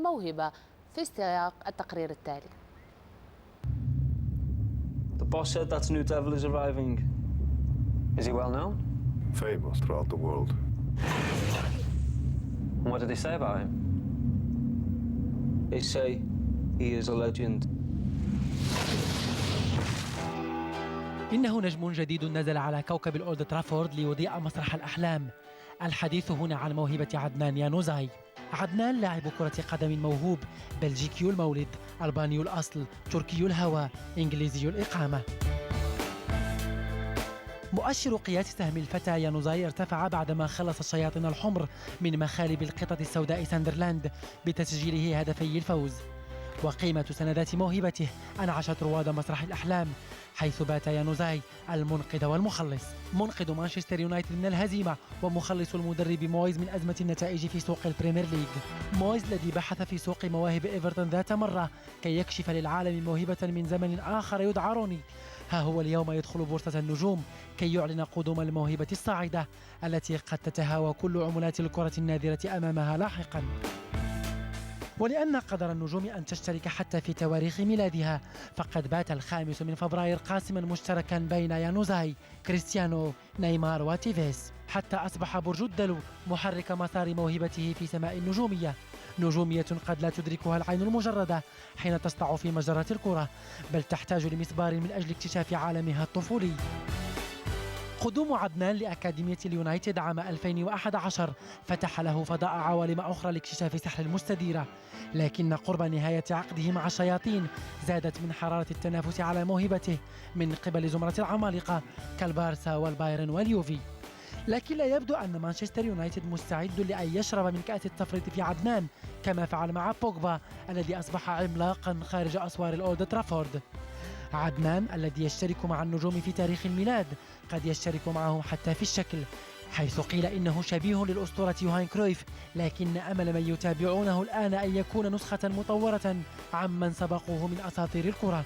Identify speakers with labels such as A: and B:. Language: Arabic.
A: الموهبة في سياق التقرير التالي.
B: The boss said that new devil is arriving.
C: Is he well known?
D: Famous throughout the world.
C: And what did they say about him?
B: They say he is a legend.
E: إنه نجم جديد نزل على كوكب الأولد ترافورد ليضيء مسرح الأحلام. الحديث هنا عن موهبة عدنان يانوزاي. عدنان لاعب كرة قدم موهوب، بلجيكي المولد، ألباني الأصل، تركي الهوى، إنجليزي الإقامة. مؤشر قياس سهم الفتى يانوزاي ارتفع بعدما خلص الشياطين الحمر من مخالب القطة السوداء ساندرلاند بتسجيله هدفي الفوز. وقيمة سندات موهبته أنعشت رواد مسرح الأحلام، حيث بات يانوزاي المنقذ والمخلص، منقذ مانشستر يونايتد من الهزيمة ومخلص المدرب مويز من أزمة النتائج في سوق البريمير ليج. مويز الذي بحث في سوق مواهب إيفرتون ذات مرة كي يكشف للعالم موهبة من زمن آخر يدعى روني، ها هو اليوم يدخل بورصة النجوم كي يعلن قدوم الموهبة الصاعدة التي قد تتهاوى كل عملات الكرة النادرة أمامها لاحقا. ولأن قدر النجوم أن تشترك حتى في تواريخ ميلادها، فقد بات 5 فبراير قاسما مشتركا بين يانوزاي، كريستيانو، نيمار وتيفيز، حتى أصبح برج الدلو محرك مسار موهبته في سماء النجومية، نجومية قد لا تدركها العين المجردة حين تسطع في مجرة الكرة، بل تحتاج لمسبار من أجل اكتشاف عالمها الطفولي. قدوم عدنان لأكاديمية اليونايتد عام 2011 فتح له فضاء عوالم أخرى لاكتشاف سحر المستديرة، لكن قرب نهاية عقده مع الشياطين زادت من حرارة التنافس على موهبته من قبل زمرة العمالقة كالبارسا والبايرن واليوفي. لكن لا يبدو أن مانشستر يونايتد مستعد لأن يشرب من كأس التفريط في عدنان كما فعل مع بوجبا الذي أصبح عملاقا خارج أسوار الأولد ترافورد. عدنان الذي يشترك مع النجوم في تاريخ الميلاد قد يشترك معه حتى في الشكل، حيث قيل إنه شبيه للأسطورة يوهان كرويف، لكن أمل من يتابعونه الآن أن يكون نسخة مطورة عمن سبقوه من أساطير الكرة.